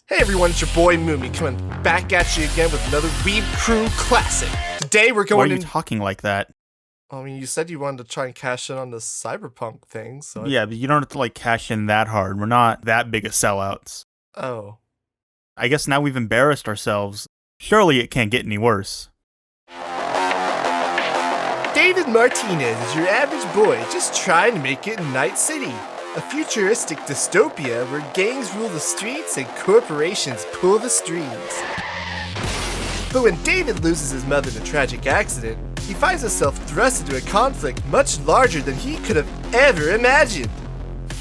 Hey everyone, it's your boy Moomy coming back at you again with another Weeb Crew classic. Today we're going Why are you talking like that? I mean, you said you wanted to try and cash in on this Cyberpunk thing, so... Yeah, but you don't have to, cash in that hard. We're not that big of sellouts. Oh. I guess now we've embarrassed ourselves. Surely it can't get any worse. David Martinez is your average boy just trying to make it in Night City. A futuristic dystopia where gangs rule the streets and corporations pull the strings. But when David loses his mother in a tragic accident, he finds himself thrust into a conflict much larger than he could have ever imagined.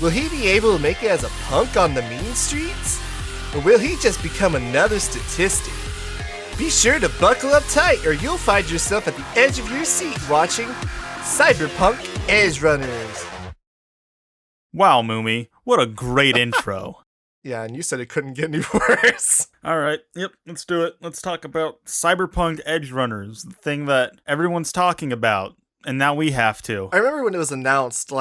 Will he be able to make it as a punk on the mean streets? Or will he just become another statistic? Be sure to buckle up tight or you'll find yourself at the edge of your seat watching Cyberpunk Edgerunners. Wow, Moomy, what a great intro. Yeah, and you said it couldn't get any worse. Alright, yep, let's do it. Let's talk about Cyberpunk Edgerunners, the thing that everyone's talking about, and now we have to. I remember when it was announced,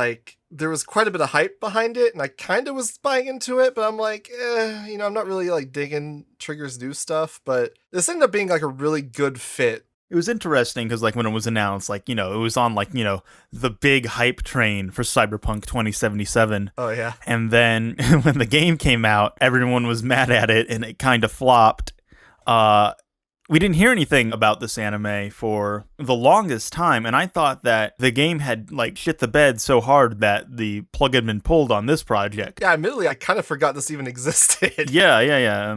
there was quite a bit of hype behind it, and I kind of was buying into it, but I'm like, I'm not really, digging Trigger's new stuff, but this ended up being, a really good fit. It was interesting because, when it was announced, it was on, the big hype train for Cyberpunk 2077. Oh, yeah. And then when the game came out, everyone was mad at it, and it kind of flopped. We didn't hear anything about this anime for the longest time, and I thought that the game had, shit the bed so hard that the plug had been pulled on this project. Yeah, admittedly, I kind of forgot this even existed. Yeah.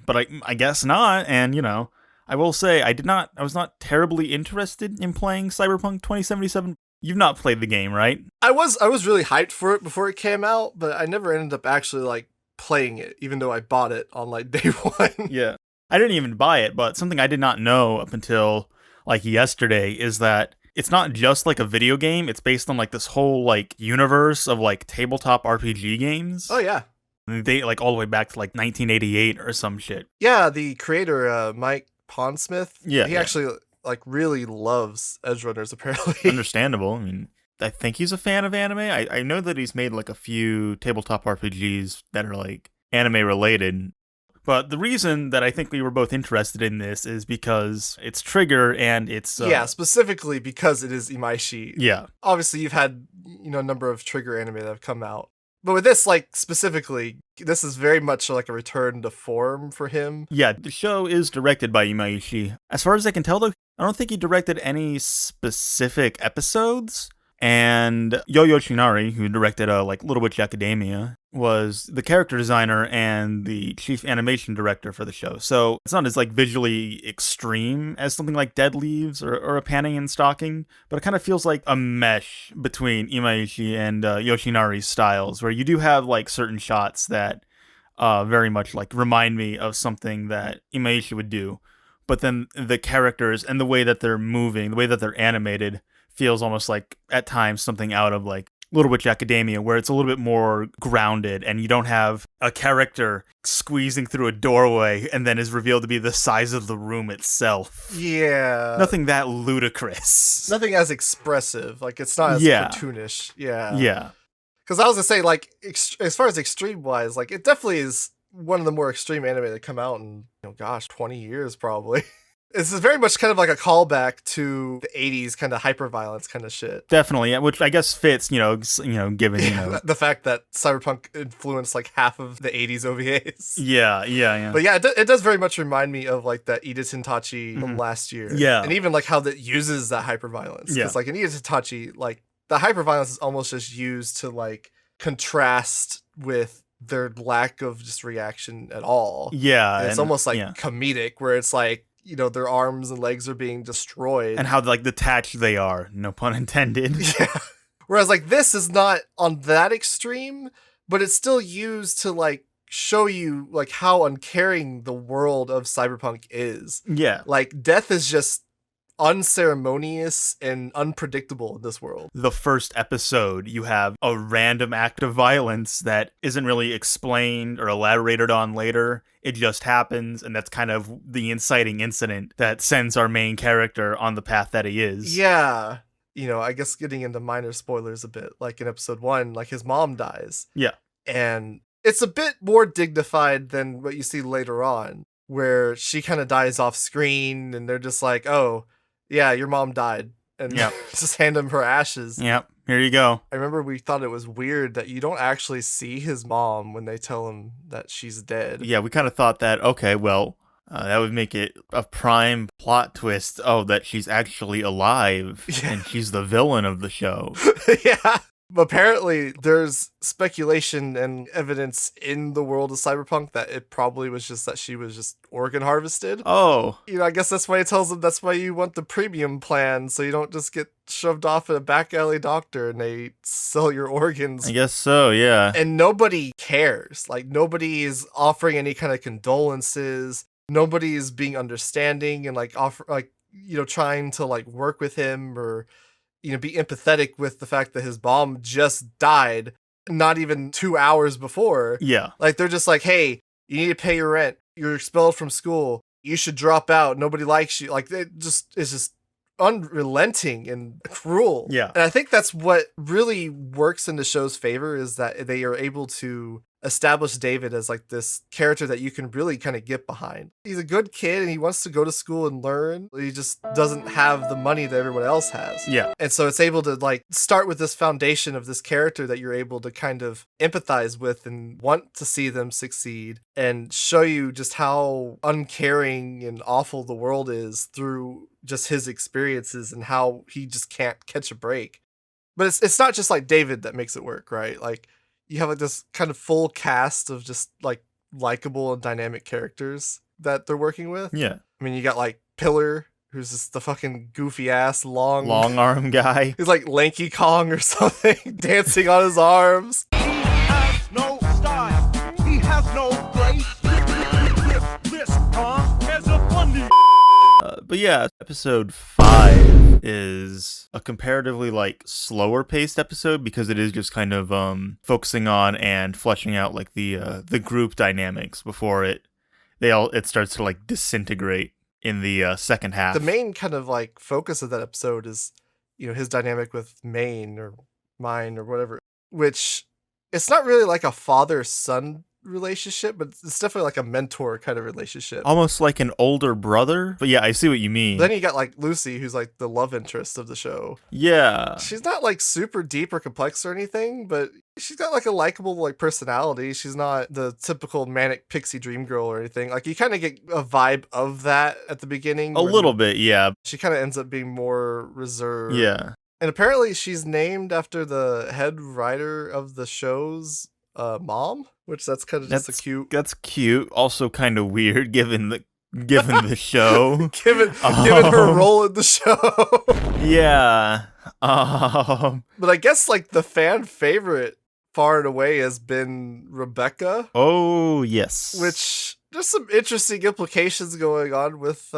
But I guess not, and, I will say, I was not terribly interested in playing Cyberpunk 2077. You've not played the game, right? I was really hyped for it before it came out, but I never ended up actually, playing it, even though I bought it on, day one. Yeah. I didn't even buy it, but something I did not know up until, yesterday is that it's not just, a video game. It's based on, this whole, universe of, tabletop RPG games. Oh, yeah. And they, all the way back to, 1988 or some shit. Yeah, the creator, Mike Pondsmith, he actually, really loves Edgerunners, apparently. Understandable. I mean, I think he's a fan of anime. I know that he's made, a few tabletop RPGs that are, anime-related. But the reason that I think we were both interested in this is because it's Trigger and it's... yeah, specifically because it is Imaishi. Yeah. Obviously, you've had, a number of Trigger anime that have come out. But with this, specifically, this is very much a return to form for him. Yeah, the show is directed by Imaishi. As far as I can tell, though, I don't think he directed any specific episodes. And Yo Yoshinari, who directed Little Witch Academia, was the character designer and the chief animation director for the show. So it's not as visually extreme as something like Dead Leaves or a Panning and Stalking, but it kind of feels like a mesh between Imaishi and Yoshinari's styles, where you do have certain shots that very much remind me of something that Imaishi would do. But then the characters and the way that they're moving, the way that they're animated, feels almost at times something out of Little Witch Academia, where it's a little bit more grounded and you don't have a character squeezing through a doorway and then is revealed to be the size of the room itself. Yeah. Nothing that ludicrous. Nothing as expressive. It's not as cartoonish. Yeah. Yeah. Because I was going to say, as far as extreme-wise, it definitely is one of the more extreme anime that come out in, 20 years probably. This is very much kind of a callback to the 80s kind of hyper-violence kind of shit. Definitely, yeah, which I guess fits, given, the fact that Cyberpunk influenced half of the 80s OVAs. Yeah. But yeah, it does very much remind me of that Edith Hintachi from last year. Yeah. And even how that uses that hyper-violence. Yeah. Because in Edith Hintachi, the hyper-violence is almost just used to contrast with their lack of just reaction at all. Yeah. And it's almost comedic, where it's their arms and legs are being destroyed. And how, detached they are, no pun intended. Yeah. Whereas, this is not on that extreme, but it's still used to, show you, how uncaring the world of Cyberpunk is. Yeah. Death is just unceremonious and unpredictable in this world. The first episode, you have a random act of violence that isn't really explained or elaborated on later. It just happens, and that's kind of the inciting incident that sends our main character on the path that he is. Yeah. I guess getting into minor spoilers a bit, in episode 1, his mom dies. Yeah. And It's a bit more dignified than what you see later on, where she kind of dies off screen and they're just like, oh, yeah, your mom died. And Yep. just hand him her ashes. Yep, here you go. I remember we thought it was weird that you don't actually see his mom when they tell him that she's dead. Yeah, we kind of thought that, okay, well, that would make it a prime plot twist. Oh, that she's actually alive and she's the villain of the show. Yeah. Apparently, there's speculation and evidence in the world of Cyberpunk that it probably was just that she was just organ harvested. Oh. I guess that's why he tells them that's why you want the premium plan, so you don't just get shoved off at a back alley doctor and they sell your organs. I guess so, yeah. And nobody cares. Like, nobody is offering any kind of condolences. Nobody is being understanding and trying to work with him or be empathetic with the fact that his mom just died not even 2 hours before. Yeah. Like, they're just like, hey, you need to pay your rent. You're expelled from school. You should drop out. Nobody likes you. Like, it's just unrelenting and cruel. Yeah. And I think that's what really works in the show's favor is that they are able to establish David as this character that you can really kind of get behind. He's a good kid and he wants to go to school and learn. He just doesn't have the money that everyone else has. Yeah. And so it's able to start with this foundation of this character that you're able to kind of empathize with and want to see them succeed and show you just how uncaring and awful the world is through just his experiences and how he just can't catch a break. But it's not just David that makes it work, right? You have this kind of full cast of just likable and dynamic characters that they're working with. Yeah. I mean, you got Pillar, who's just the fucking goofy ass long arm guy. He's like Lanky Kong or something, dancing on his arms. He has no style. He has no grace. This Kong has a funny. But yeah, episode 5 is a comparatively slower paced episode because it is just kind of focusing on and fleshing out the group dynamics before it starts to disintegrate in the second half. The main kind of focus of that episode is his dynamic with Mine or whatever, which it's not really a father-son relationship, but it's definitely a mentor kind of relationship. Almost like an older brother. But yeah, I see what you mean. Then you got Lucy, who's the love interest of the show. Yeah. She's not super deep or complex or anything, but she's got a likable personality. She's not the typical manic pixie dream girl or anything. You kind of get a vibe of that at the beginning. A little bit, yeah. She kind of ends up being more reserved. Yeah. And apparently she's named after the head writer of the show's mom, which that's kind of just a cute. That's cute. Also kind of weird given the show. given her role in the show. Yeah. But I guess the fan favorite far and away has been Rebecca. Oh, yes. Which there's some interesting implications going on with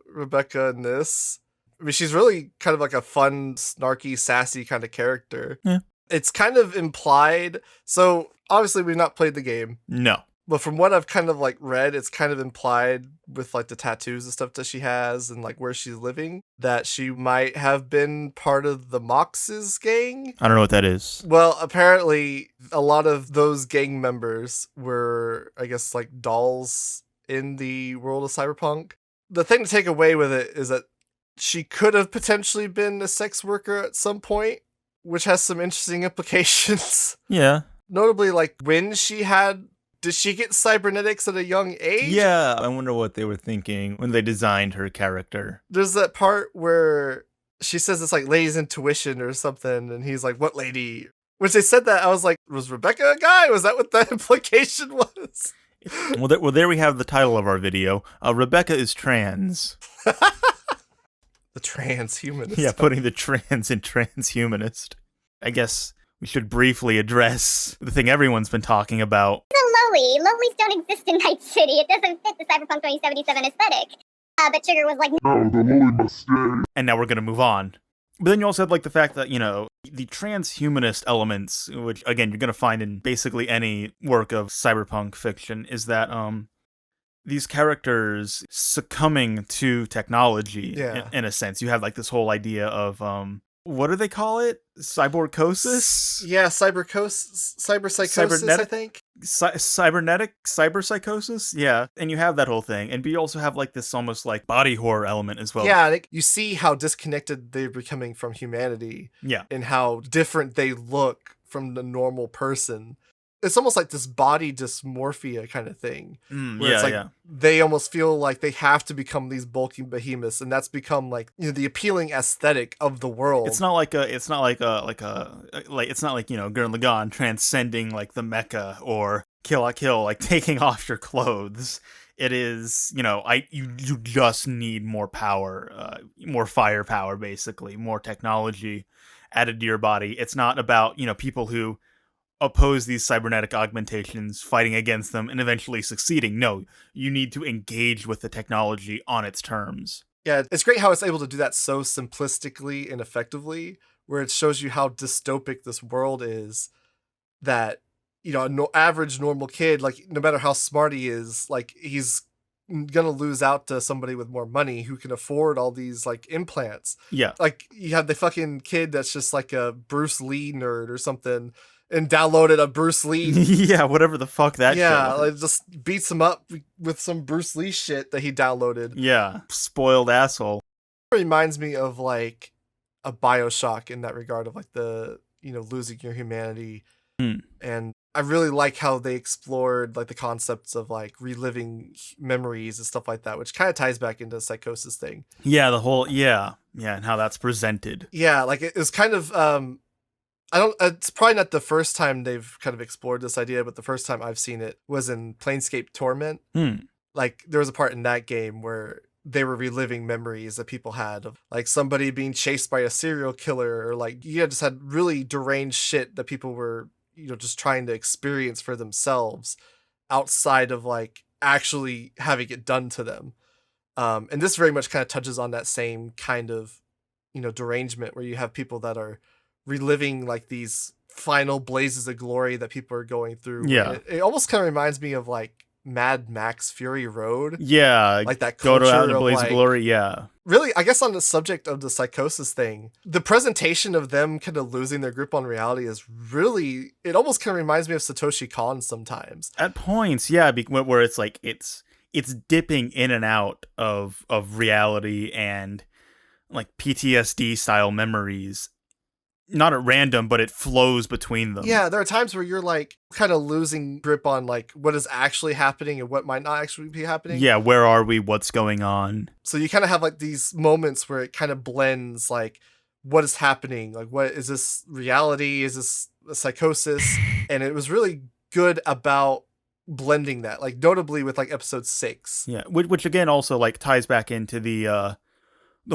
Rebecca in this. I mean, she's really kind of a fun, snarky, sassy kind of character. Yeah. It's kind of implied. So obviously we've not played the game. No. But from what I've kind of read, it's kind of implied with the tattoos and stuff that she has and where she's living that she might have been part of the Mox's gang. I don't know what that is. Well, apparently a lot of those gang members were, I guess, dolls in the world of Cyberpunk. The thing to take away with it is that she could have potentially been a sex worker at some point, which has some interesting implications. Yeah. Notably, when she had... Did she get cybernetics at a young age? Yeah, I wonder what they were thinking when they designed her character. There's that part where she says it's ladies' intuition or something, and he's like, what lady? When they said that, I was like, was Rebecca a guy? Was that what that implication was? Well, there we have the title of our video. Rebecca is trans. The transhumanist. Yeah, putting the trans in transhumanist. I guess we should briefly address the thing everyone's been talking about. Lowlies don't exist in Night City. It doesn't fit the Cyberpunk 2077 aesthetic. But Sugar was like, No, the lowly must stay. And now we're going to move on. But then you also have the fact that, the transhumanist elements, which, again, you're going to find in basically any work of cyberpunk fiction, is that these characters succumbing to technology, Yeah. in a sense. You have this whole idea of what do they call it? Cyborgcosis? Yeah, cyberpsychosis, I think. Cyberpsychosis? Yeah. And you have that whole thing. And you also have like this almost like body horror element as well. Yeah, you see how disconnected they're becoming from humanity. Yeah. And how different they look from the normal person. It's almost like this body dysmorphia kind of thing. Where it's like they almost feel like they have to become these bulky behemoths, and that's become like, you know, the appealing aesthetic of the world. It's not like Gurren Lagann transcending like the mecha or Kill la Kill, like taking off your clothes. It is, you know, you just need more power, more firepower, basically, more technology added to your body. It's not about, you know, people who oppose these cybernetic augmentations, fighting against them, and eventually succeeding. No, you need to engage with the technology on its terms. Yeah, it's great how it's able to do that so simplistically and effectively, where it shows you how dystopic this world is, that, you know, an average normal kid, like, no matter how smart he is, like, he's gonna lose out to somebody with more money who can afford all these, like, implants. Yeah. Like, you have the fucking kid that's just like a Bruce Lee nerd or something, and downloaded a Bruce Lee. Yeah, whatever the fuck that shit was. Like, just beats him up with some Bruce Lee shit that he downloaded. Yeah, spoiled asshole. It reminds me of like a BioShock in that regard of like the, you know, losing your humanity. And I really like how they explored like the concepts of like reliving memories and stuff like that, which kind of ties back into the psychosis thing. Yeah, and how that's presented. Yeah, like it was kind of it's probably not the first time they've kind of explored this idea, but the first time I've seen it was in Planescape Torment. Like, there was a part in that game where they were reliving memories that people had of like somebody being chased by a serial killer, or like you just had really deranged shit that people were, you know, just trying to experience for themselves outside of like actually having it done to them. And this very much kind of touches on that same kind of, you know, derangement where you have people that are reliving like these final blazes of glory that people are going through. Yeah. It almost kind of reminds me of like Mad Max Fury Road. Yeah. Like that go culture out in a of blaze like, of glory, yeah. Really, I guess on the subject of the psychosis thing, the presentation of them kind of losing their grip on reality is really, it almost kind of reminds me of Satoshi Kon sometimes. At points, yeah, where it's like it's dipping in and out of reality and like PTSD style memories. Not at random, but it flows between them. Yeah, there are times where you're like kind of losing grip on like what is actually happening and what might not actually be happening. Yeah, where are we? What's going on? So you kind of have like these moments where it kind of blends like what is happening? Like, what is this reality? Is this a psychosis? And it was really good about blending that, like notably with like episode 6. Yeah, which again also like ties back into the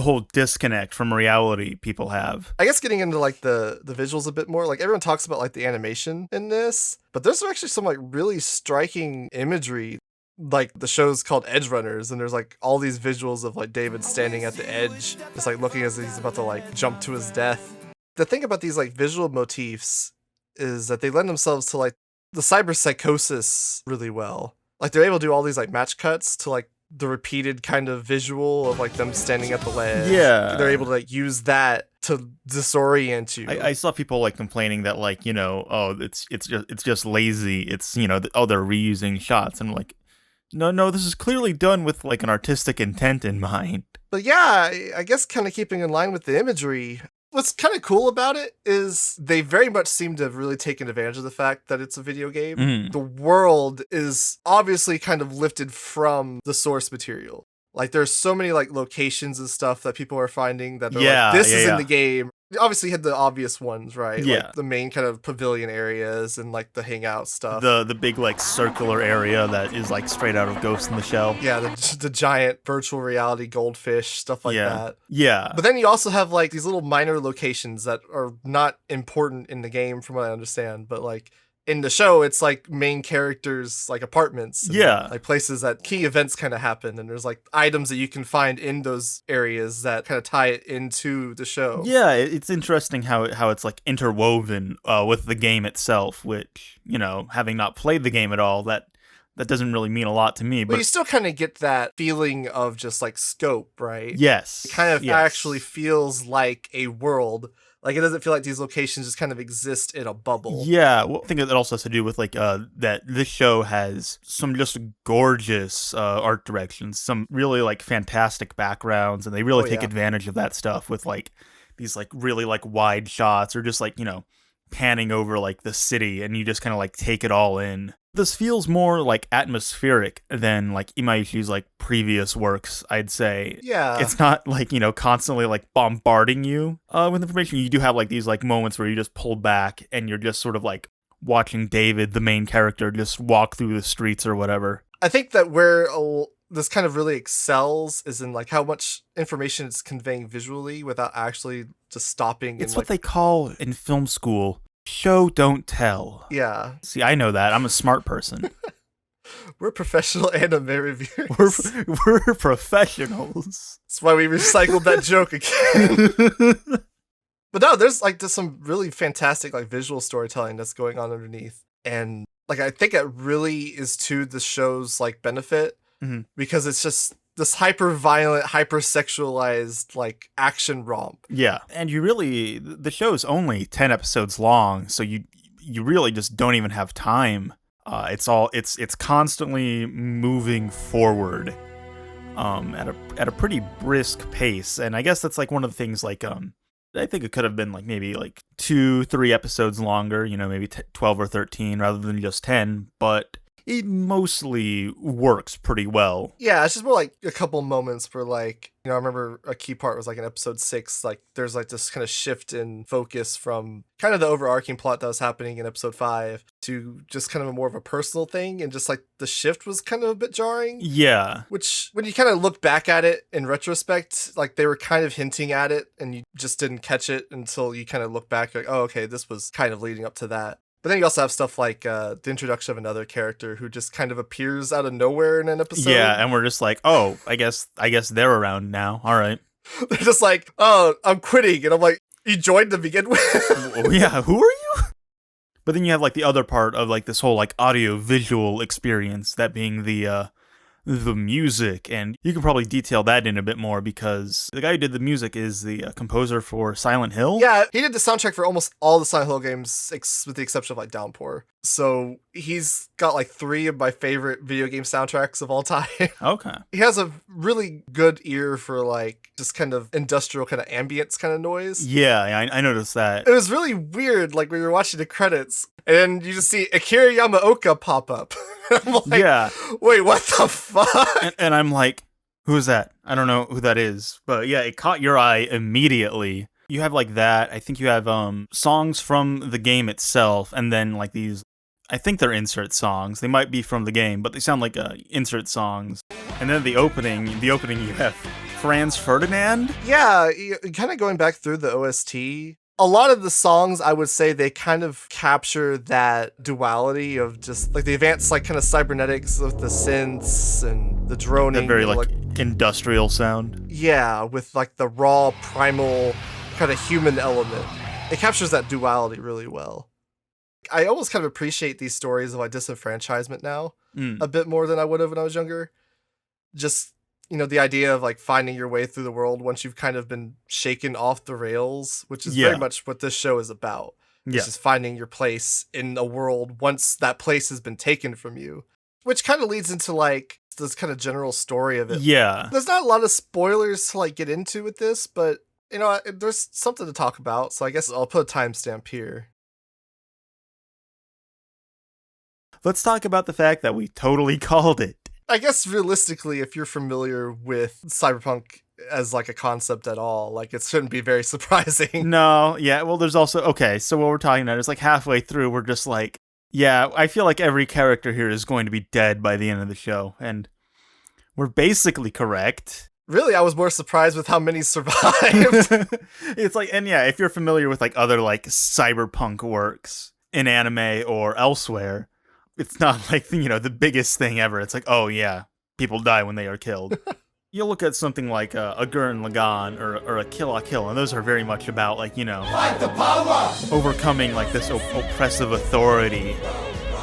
whole disconnect from reality people have. I guess getting into like the visuals a bit more, like everyone talks about like the animation in this, but there's actually some like really striking imagery. Like the show's called Edgerunners, and there's like all these visuals of like David standing at the edge, just like looking as he's about to like jump to his death. The thing about these like visual motifs is that they lend themselves to like the cyber psychosis really well. Like they're able to do all these like match cuts to like the repeated kind of visual of like them standing at the ledge. Yeah. They're able to like use that to disorient you. I saw people like complaining that like, you know, oh, it's just lazy. It's, you know, they're reusing shots. And I'm like, no, this is clearly done with like an artistic intent in mind. But yeah, I guess kind of keeping in line with the imagery, what's kind of cool about it is they very much seem to have really taken advantage of the fact that it's a video game. The world is obviously kind of lifted from the source material. Like there's so many like locations and stuff that people are finding that they're like, this is in the game. Obviously, you had the obvious ones, right? Yeah. Like the main kind of pavilion areas and like the hangout stuff. The big like circular area that is like straight out of Ghost in the Shell. Yeah, the giant virtual reality goldfish, stuff like that. Yeah. But then you also have like these little minor locations that are not important in the game from what I understand, but like in the show, it's like main characters' like apartments. And, like places that key events kind of happen. And there's like items that you can find in those areas that kind of tie it into the show. Yeah, it's interesting how it's like interwoven with the game itself, which, you know, having not played the game at all, that that doesn't really mean a lot to me. But But you still kind of get that feeling of just like scope, right? yes. It kind of yes. actually feels like a world. Like it doesn't feel like these locations just kind of exist in a bubble. Yeah, well, I think that also has to do with like that this show has some just gorgeous art directions, some really like fantastic backgrounds, and they really take advantage of that stuff with like these like really like wide shots or just like, you know, panning over like the city, and you just kind of like take it all in. This feels more like atmospheric than like Imaishi's like previous works, I'd say. Yeah. It's not like, you know, constantly like bombarding you with information. You do have like these like moments where you just pull back and you're just sort of like watching David, the main character, just walk through the streets or whatever. I think that where this kind of really excels is in like how much information it's conveying visually without actually just stopping. It's and, what they call in film school, show don't tell. Yeah. See, I know that. I'm a smart person. We're professional anime reviewers. We're professionals. That's why we recycled that joke again. But no, there's some really fantastic like visual storytelling that's going on underneath. And like I think it really is to the show's like benefit, because it's just this hyper violent, hyper sexualized like action romp. Yeah. And the show is only 10 episodes long, so you really just don't even have time. It's constantly moving forward at a pretty brisk pace. And I guess that's like one of the things like I think it could have been like maybe like 2-3 episodes longer, you know, maybe 12 or 13 rather than just 10, but it mostly works pretty well. Yeah, it's just more like a couple moments where like, you know, I remember a key part was like in episode 6, like there's like this kind of shift in focus from kind of the overarching plot that was happening in episode 5 to just kind of a more of a personal thing, and just like the shift was kind of a bit jarring. Yeah. Which when you kind of look back at it in retrospect, like they were kind of hinting at it and you just didn't catch it until you kind of look back like, oh, okay, this was kind of leading up to that. But then you also have stuff like the introduction of another character who just kind of appears out of nowhere in an episode. Yeah, and we're just like, oh, I guess they're around now. All right. They're just like, oh, I'm quitting. And I'm like, you joined to begin with? Oh, yeah, who are you? But then you have like the other part of like this whole like audio visual experience, that being the music, and you can probably detail that in a bit more because the guy who did the music is the composer for Silent Hill. Yeah, he did the soundtrack for almost all the Silent Hill games with the exception of like Downpour. So he's got like 3 of my favorite video game soundtracks of all time. Okay. He has a really good ear for like just kind of industrial kind of ambience kind of noise. Yeah, I noticed that. It was really weird, like we were watching the credits and you just see Akira Yamaoka pop up. I'm like, yeah. Wait, what the fuck? And I'm like, who is that? I don't know who that is. But yeah, it caught your eye immediately. You have like that. I think you have songs from the game itself, and then like these, I think they're insert songs. They might be from the game, but they sound like insert songs. And then the opening you have Franz Ferdinand. Yeah, kind of going back through the OST. A lot of the songs, I would say they kind of capture that duality of just like the advanced like kind of cybernetics with the synths and the droning. That very like industrial sound. Yeah, with like the raw primal kind of human element. It captures that duality really well. I almost kind of appreciate these stories of like disenfranchisement now a bit more than I would have when I was younger. Just, you know, the idea of like finding your way through the world once you've kind of been shaken off the rails, which is very much what this show is about. Yeah. It's just finding your place in a world once that place has been taken from you, which kind of leads into like this kind of general story of it. Yeah. There's not a lot of spoilers to like get into with this, but you know, there's something to talk about. So I guess I'll put a timestamp here. Let's talk about the fact that we totally called it. I guess realistically, if you're familiar with Cyberpunk as like a concept at all, like it shouldn't be very surprising. No, yeah, well there's also, okay, so what we're talking about is like halfway through, we're just like, yeah, I feel like every character here is going to be dead by the end of the show, and we're basically correct. Really, I was more surprised with how many survived. It's like, and yeah, if you're familiar with like other like cyberpunk works in anime or elsewhere, it's not like, you know, the biggest thing ever. It's like, oh yeah, people die when they are killed. You look at something like a Gurren Lagann or a Kill la Kill, and those are very much about like, you know, Fight the power! overcoming like this oppressive authority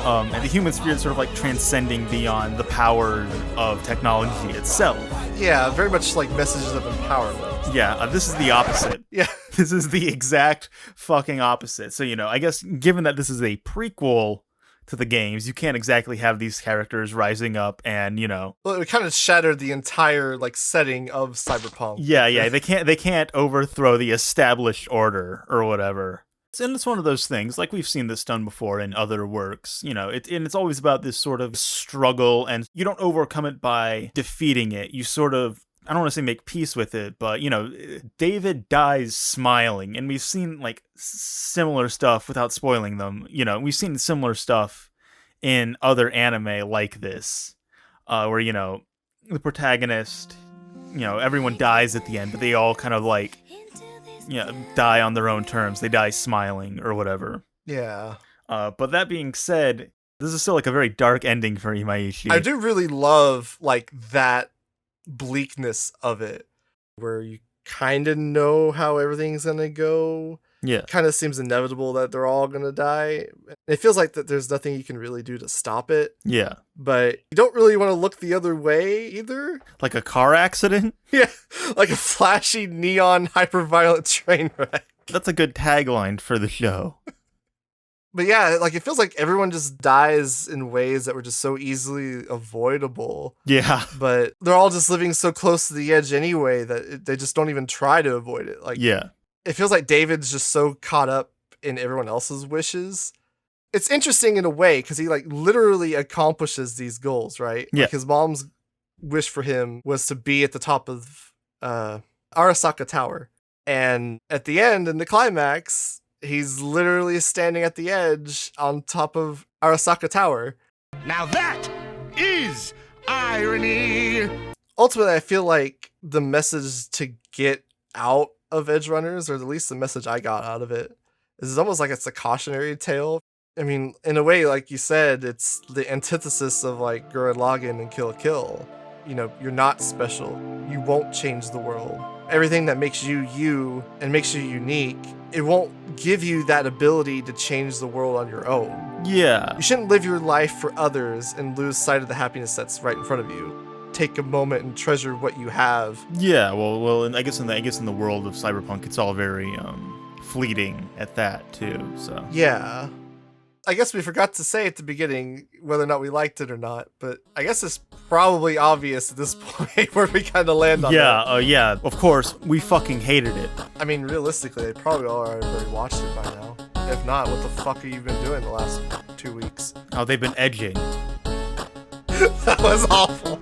And the human spirit sort of like transcending beyond the power of technology itself. Yeah, very much like messages of empowerment. Yeah, this is the opposite. Yeah. This is the exact fucking opposite. So, I guess given that this is a prequel to the games, you can't exactly have these characters rising up and, Well, it kind of shattered the entire like setting of Cyberpunk. Yeah, they can't overthrow the established order or whatever. And it's one of those things, like we've seen this done before in other works, and it's always about this sort of struggle, and you don't overcome it by defeating it. You sort of, I don't want to say make peace with it, but, David dies smiling, and we've seen, like, similar stuff without spoiling them. We've seen similar stuff in other anime like this, where, the protagonist, everyone dies at the end, but they all kind of, like, die on their own terms. They die smiling or whatever. Yeah. But that being said, this is still like a very dark ending for Imaishi. I do really love like that bleakness of it, where you kind of know how everything's gonna go. Yeah. Kind of seems inevitable that they're all gonna die. It feels like that there's nothing you can really do to stop it. Yeah. But you don't really want to look the other way either. Like a car accident? Yeah. Like a flashy neon hyper-violent train wreck. That's a good tagline for the show. But yeah, like it feels like everyone just dies in ways that were just so easily avoidable. Yeah. But they're all just living so close to the edge anyway that they just don't even try to avoid it. Like, yeah. It feels like David's just so caught up in everyone else's wishes. It's interesting in a way because he like literally accomplishes these goals, right? Yeah. Like his mom's wish for him was to be at the top of Arasaka Tower. And at the end, in the climax, he's literally standing at the edge on top of Arasaka Tower. Now that is irony. Ultimately, I feel like the message to get out of Edgerunners, or at least the message I got out of it, is almost like it's a cautionary tale. I mean, in a way, like you said, it's the antithesis of like Gurren Lagann and Kill la Kill. You're not special. You won't change the world. Everything that makes you you and makes you unique, it won't give you that ability to change the world on your own. Yeah. You shouldn't live your life for others and lose sight of the happiness that's right in front of you. Take a moment and treasure what you have. Yeah, well, and I guess in the world of Cyberpunk, it's all very fleeting at that too. So yeah, I guess we forgot to say at the beginning whether or not we liked it or not, but I guess it's probably obvious at this point where we kind of land on that. Yeah, of course, we fucking hated it. I mean, realistically, they probably all already watched it by now. If not, what the fuck have you been doing the last 2 weeks? Oh, they've been edging. That was awful.